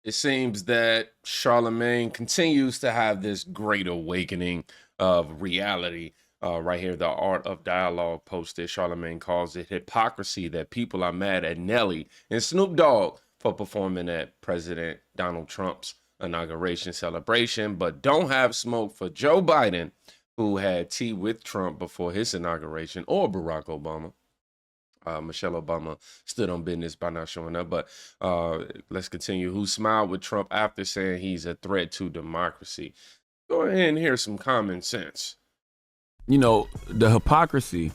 it seems that Charlamagne continues to have this great awakening of reality. Right here, the Art of Dialogue posted. Charlamagne calls it hypocrisy that people are mad at Nelly and Snoop Dogg for performing at President Donald Trump's inauguration celebration, but don't have smoke for Joe Biden, who had tea with Trump before his inauguration, or Barack Obama. Michelle Obama stood on business by not showing up, but let's continue. Who smiled with Trump after saying he's a threat to democracy. Go ahead and hear some common sense. You know, the hypocrisy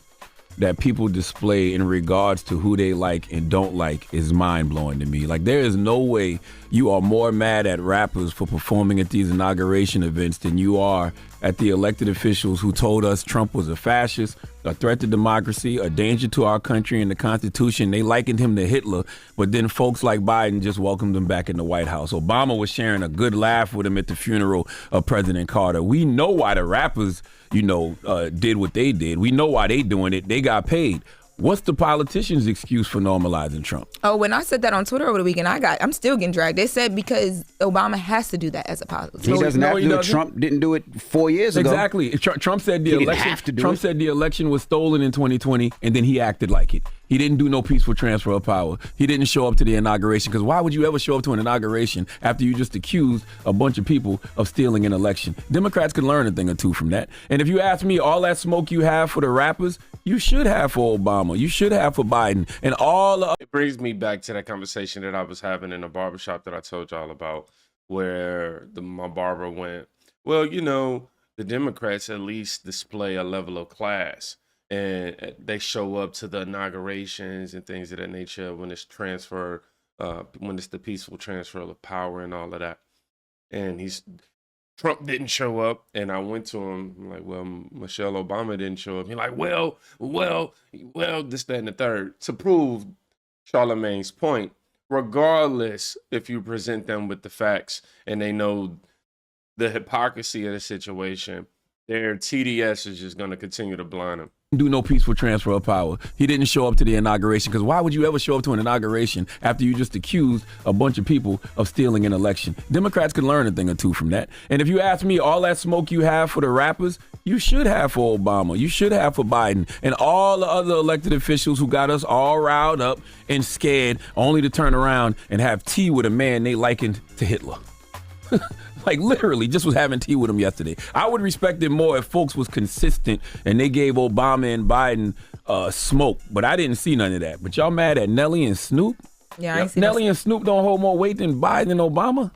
that people display in regards to who they like and don't like is mind-blowing to me. Like, there is no way you are more mad at rappers for performing at these inauguration events than you are at the elected officials who told us Trump was a fascist, a threat to democracy, a danger to our country and the Constitution. They likened him to Hitler, but then folks like Biden just welcomed him back in the White House. Obama was sharing a good laugh with him at the funeral of President Carter. We know why the rappers, did what they did. We know why they doing it. They got paid. What's the politician's excuse for normalizing Trump? Oh, when I said that on Twitter over the weekend, I'm still getting dragged. They said because Obama has to do that as a politician. He doesn't have to do it. Trump didn't do it 4 years ago. Exactly. Trump said the election was stolen in 2020, and then he acted like it. He didn't do no peaceful transfer of power. He didn't show up to the inauguration, because why would you ever show up to an inauguration after you just accused a bunch of people of stealing an election? Democrats could learn a thing or two from that. And if you ask me, all that smoke you have for the rappers, you should have for Obama. You should have for Biden. And all the... It brings me back to that conversation that I was having in a barbershop that I told y'all about, where my barber went, well, the Democrats at least display a level of class. And they show up to the inaugurations and things of that nature when it's when it's the peaceful transfer of power and all of that. And Trump didn't show up, and I went to him, I'm like, well, Michelle Obama didn't show up. He's like, well, this, that, and the third, to prove Charlamagne's point, regardless if you present them with the facts and they know the hypocrisy of the situation, their TDS is just going to continue to blind them. Do no peaceful transfer of power. He didn't show up to the inauguration, because why would you ever show up to an inauguration after you just accused a bunch of people of stealing an election? Democrats could learn a thing or two from that. And if you ask me, all that smoke you have for the rappers, you should have for Obama. You should have for Biden and all the other elected officials who got us all riled up and scared, only to turn around and have tea with a man they likened to Hitler. Like, literally, just was having tea with him yesterday. I would respect it more if folks was consistent and they gave Obama and Biden smoke, but I didn't see none of that. But y'all mad at Nelly and Snoop? Yeah, I ain't seen Nelly and Snoop don't hold more weight than Biden and Obama?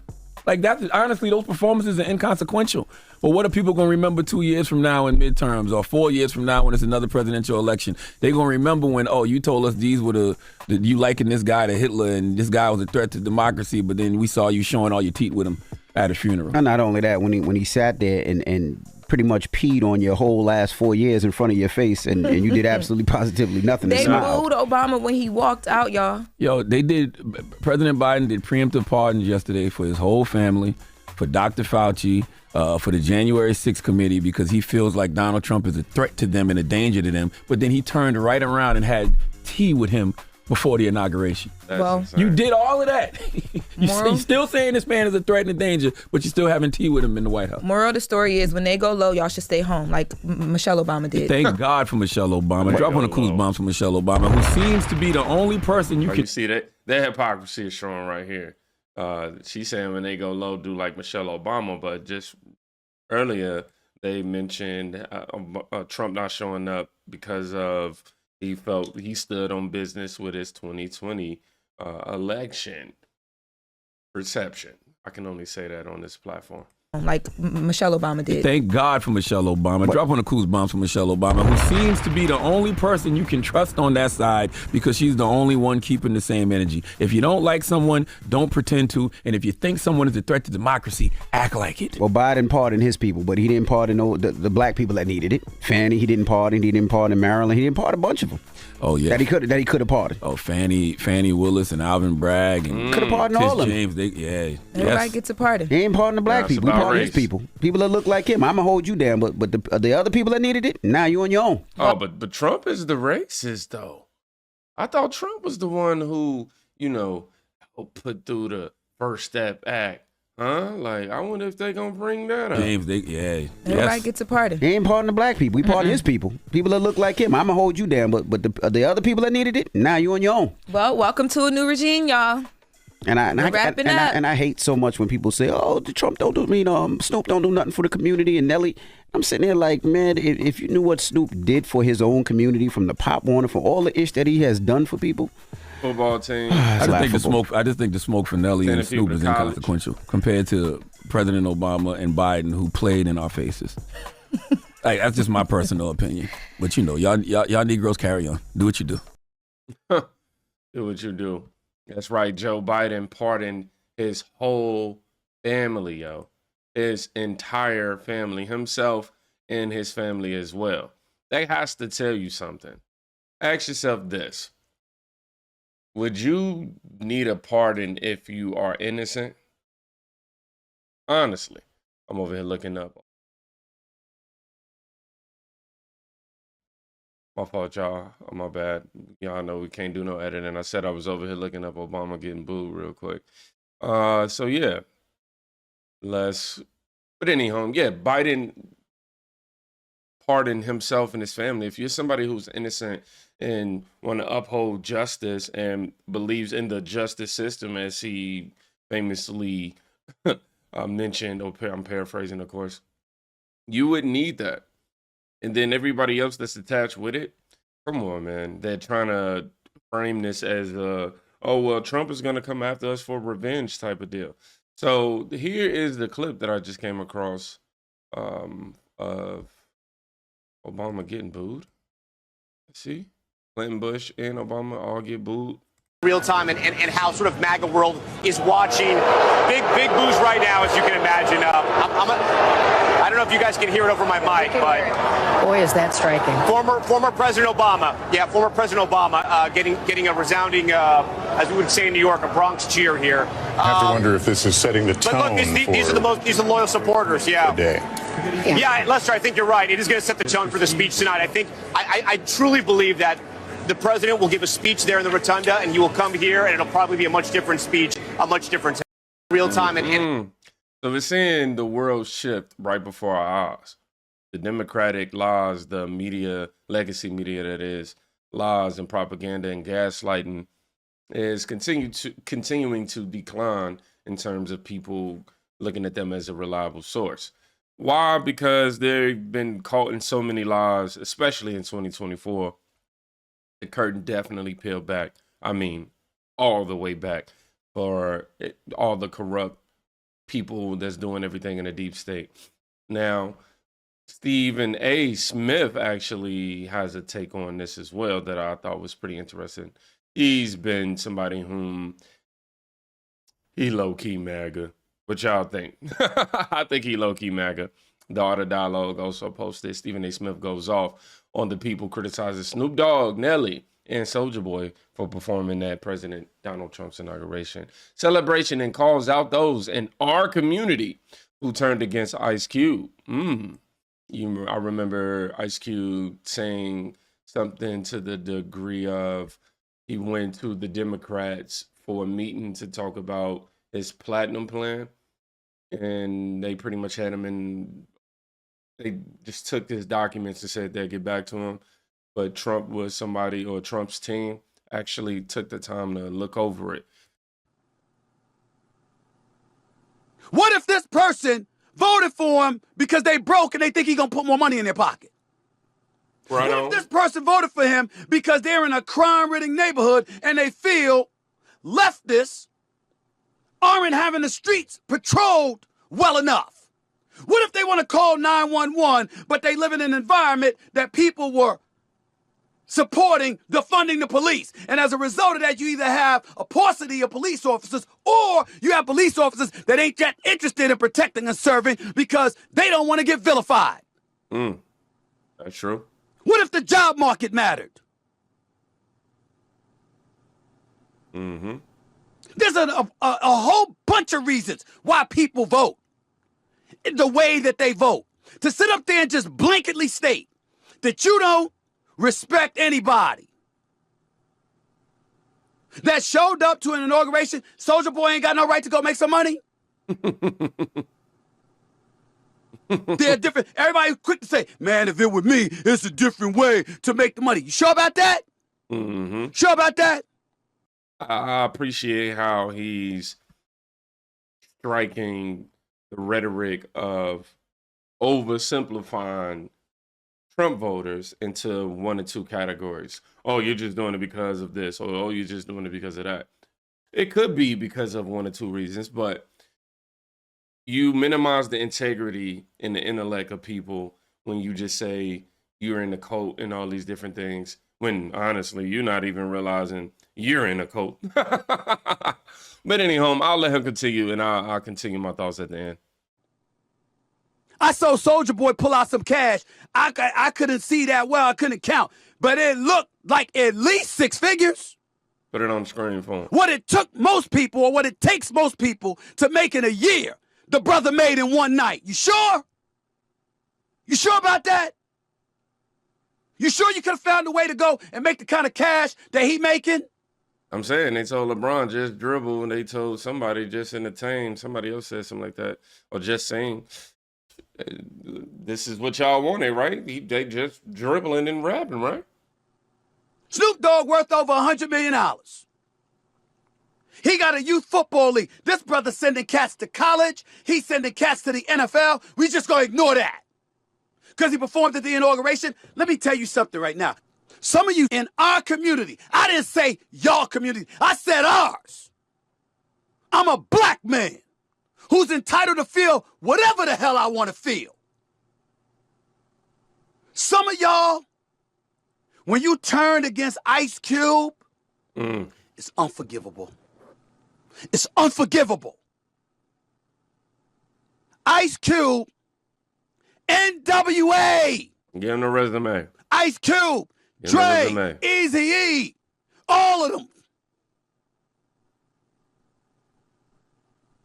Like, that, honestly, those performances are inconsequential. But what are people going to remember 2 years from now in midterms, or 4 years from now when it's another presidential election? They're going to remember when, you told us these were you liking this guy to Hitler and this guy was a threat to democracy, but then we saw you showing all your teeth with him at a funeral. And not only that, when he sat there and pretty much peed on your whole last 4 years in front of your face, and you did absolutely positively nothing. They booed Obama when he walked out, y'all. Yo, President Biden did preemptive pardons yesterday for his whole family, for Dr. Fauci, for the January 6th committee, because he feels like Donald Trump is a threat to them and a danger to them. But then he turned right around and had tea with him before the inauguration. Well, you did all of that. You're still saying this man is a threat and a danger, but you're still having tea with him in the White House. Moral of the story is, when they go low, y'all should stay home, like Michelle Obama did. Thank God for Michelle Obama. Drop on the clues bombs for Michelle Obama, who seems to be the only person you can... You see that hypocrisy is showing right here. She's saying when they go low, do like Michelle Obama, but just earlier they mentioned Trump not showing up because of he felt he stood on business with his 2020 election perception. I can only say that on this platform. Like Michelle Obama did. Thank God for Michelle Obama. Drop on the clues bombs for Michelle Obama, who seems to be the only person you can trust on that side, because she's the only one keeping the same energy. If you don't like someone, don't pretend to. And if you think someone is a threat to democracy, act like it. Well, Biden pardoned his people, but he didn't pardon the black people that needed it. Fannie, he didn't pardon. He didn't pardon Maryland. He didn't pardon a bunch of them. Oh yeah, that he could have pardoned. Oh, Fannie Willis and Alvin Bragg and could have pardoned all of them. James, everybody gets a pardon. He ain't pardoned the black people. He pardoned his people. People that look like him. I'ma hold you down, but the other people that needed it, now you on your own. Oh, but Trump is the racist though. I thought Trump was the one who, helped put through the First Step Act. Huh? Like, I wonder if they gonna bring that up. James, Everybody gets a party. He ain't parting the black people. He parting his people. People that look like him. I'm going to hold you down. But the other people that needed it, now you on your own. Well, welcome to a new regime, y'all. And I hate so much when people say, "Oh, the Trump don't do, Snoop don't do nothing for the community," and Nelly. I'm sitting there like, man, if you knew what Snoop did for his own community, from the Pop Warner, for all the ish that he has done for people. Football team. I just think the smoke for Nelly and Snoop is inconsequential compared to President Obama and Biden, who played in our faces. Like, that's just my personal opinion. But y'all Negroes carry on. Do what you do. Do what you do. That's right. Joe Biden pardoned his whole family, yo. His entire family, himself and his family as well. That has to tell you something. Ask yourself this. Would you need a pardon if you are innocent? Honestly, I'm over here looking up. My fault, y'all. Oh, my bad. Y'all know we can't do no editing. I said I was over here looking up Obama getting booed real quick. So yeah. But anyhow, yeah, Biden pardoned himself and his family. If you're somebody who's innocent and want to uphold justice and believes in the justice system, as he famously mentioned, or I'm paraphrasing, of course, you would need that. And then everybody else that's attached with it, come on, man. They're trying to frame this as Trump is going to come after us for revenge type of deal. So here is the clip that I just came across of Obama getting booed. See? Clinton, Bush, and Obama all get booed. Real time and how sort of MAGA world is watching. Big boos right now, as you can imagine. I don't know if you guys can hear it over my mic, but boy, is that striking. Former President Obama, getting a resounding, as we would say in New York, a Bronx cheer here. I have to wonder if this is setting the tone. But look, these are the loyal supporters. Yeah. Today. Yeah, Lester, I think you're right. It is going to set the tone for the speech tonight. I truly believe that the president will give a speech there in the rotunda, and you will come here, and it'll probably be a much different speech, a much different real time. So we're seeing the world shift right before our eyes. The Democratic lies, the media, legacy media that is, lies and propaganda and gaslighting is continuing to decline in terms of people looking at them as a reliable source. Why? Because they've been caught in so many lies, especially in 2024. The curtain definitely peeled back. I mean, all the way back for all the corrupt people that's doing everything in a deep state. Now, Stephen A. Smith actually has a take on this as well that I thought was pretty interesting. He's been somebody whom he low-key MAGA. What y'all think? I think he low-key MAGA. The Art of Dialogue also posted Stephen A. Smith goes off on the people criticizing Snoop Dogg, Nelly, and Soulja Boy for performing at President Donald Trump's inauguration celebration, and calls out those in our community who turned against Ice Cube. I remember Ice Cube saying something to the degree of he went to the Democrats for a meeting to talk about his platinum plan, and they pretty much had him in. They just took his documents and said they'd get back to him. But Trump was somebody, or Trump's team actually took the time to look over it. What if this person voted for him because they broke and they think he's going to put more money in their pocket? Right. What if this person voted for him because they're in a crime-ridden neighborhood and they feel leftists aren't having the streets patrolled well enough? What if they want to call 911, but they live in an environment that people were supporting, defunding the police? And as a result of that, you either have a paucity of police officers, or you have police officers that ain't that interested in protecting and serving because they don't want to get vilified. That's true. What if the job market mattered? There's a whole bunch of reasons why people vote the way that they vote. To sit up there and just blanketly state that you don't respect anybody, that showed up to an inauguration, Soulja Boy ain't got no right to go make some money? They're different. Everybody quick to say, man, if it were me, it's a different way to make the money. You sure about that? Mm-hmm. Sure about that? I appreciate how he's striking the rhetoric of oversimplifying Trump voters into one or two categories. Oh, you're just doing it because of this, or oh, you're just doing it because of that. It could be because of one or two reasons, but you minimize the integrity and the intellect of people when you just say you're in a cult and all these different things, when honestly, you're not even realizing you're in a cult. But anyhow, I'll let him continue, and I'll continue my thoughts at the end. I saw Soulja Boy pull out some cash. I couldn't see that well. I couldn't count. But it looked like at least 6 figures. Put it on the screen for him. What it took most people, or what it takes most people to make in a year, the brother made in one night. You sure? You sure about that? You sure you could have found a way to go and make the kind of cash that he making? I'm saying they told LeBron just dribble, and they told somebody just entertain. Somebody else said something like that, or just saying, this is what y'all wanted, right? They just dribbling and rapping, right? Snoop Dogg worth over $100 million. He got a youth football league. This brother sending cats to college. He's sending cats to the NFL. We just gonna ignore that. Because he performed at the inauguration. Let me tell you something right now. Some of you in our community, I didn't say y'all community, I said ours. I'm a black man who's entitled to feel whatever the hell I want to feel. Some of y'all, when you turned against Ice Cube, it's unforgivable. It's unforgivable. Ice Cube, NWA. Give him the resume. Ice Cube, Give him the Dre, resume. Eazy-E, all of them.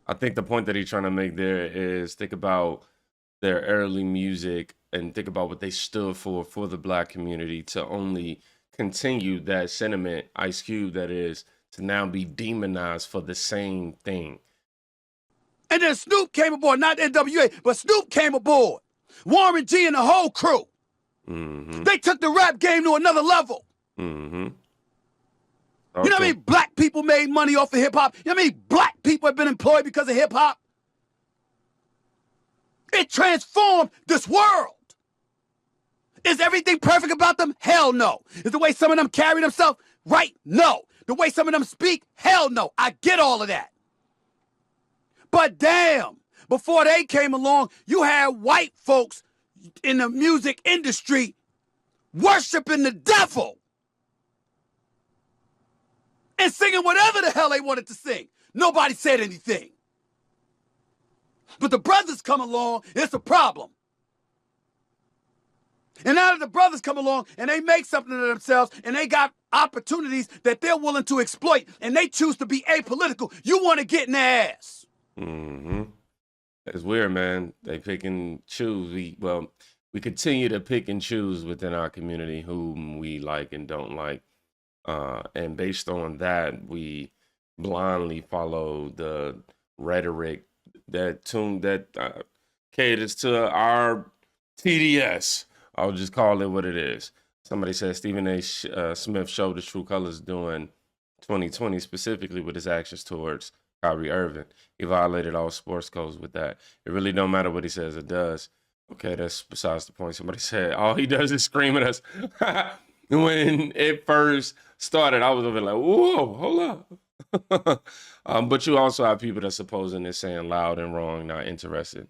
I think the point that he's trying to make there is think about their early music and think about what they stood for the black community, to only continue that sentiment, Ice Cube, that is, to now be demonized for the same thing. And then Snoop came aboard, not NWA, but Snoop came aboard. Warren G and the whole crew. Mm-hmm. They took the rap game to another level. Mm-hmm. You know how many black people made money off of hip-hop? You know how many black people have been employed because of hip-hop? It transformed this world. Is everything perfect about them? Hell no. Is the way some of them carry themselves right? No. The way some of them speak? Hell no. I get all of that. But damn, before they came along, you had white folks in the music industry worshiping the devil and singing whatever the hell they wanted to sing. Nobody said anything. But the brothers come along, it's a problem. And now that the brothers come along and they make something of themselves and they got opportunities that they're willing to exploit and they choose to be apolitical, you want to get in their ass. Mm-hmm. It's weird, man. They pick and choose. We continue to pick and choose within our community whom we like and don't like. And based on that, we blindly follow the rhetoric that caters to our TDS. I'll just call it what it is. Somebody said Stephen A. Smith showed his true colors during 2020, specifically with his actions towards Kyrie Irving. He violated all sports codes with that. It really don't matter what he says, it does. Okay, that's besides the point. Somebody said all he does is scream at us. When it first started, I was over like, whoa, hold up. But you also have people that's supposing they're saying loud and wrong, not interested.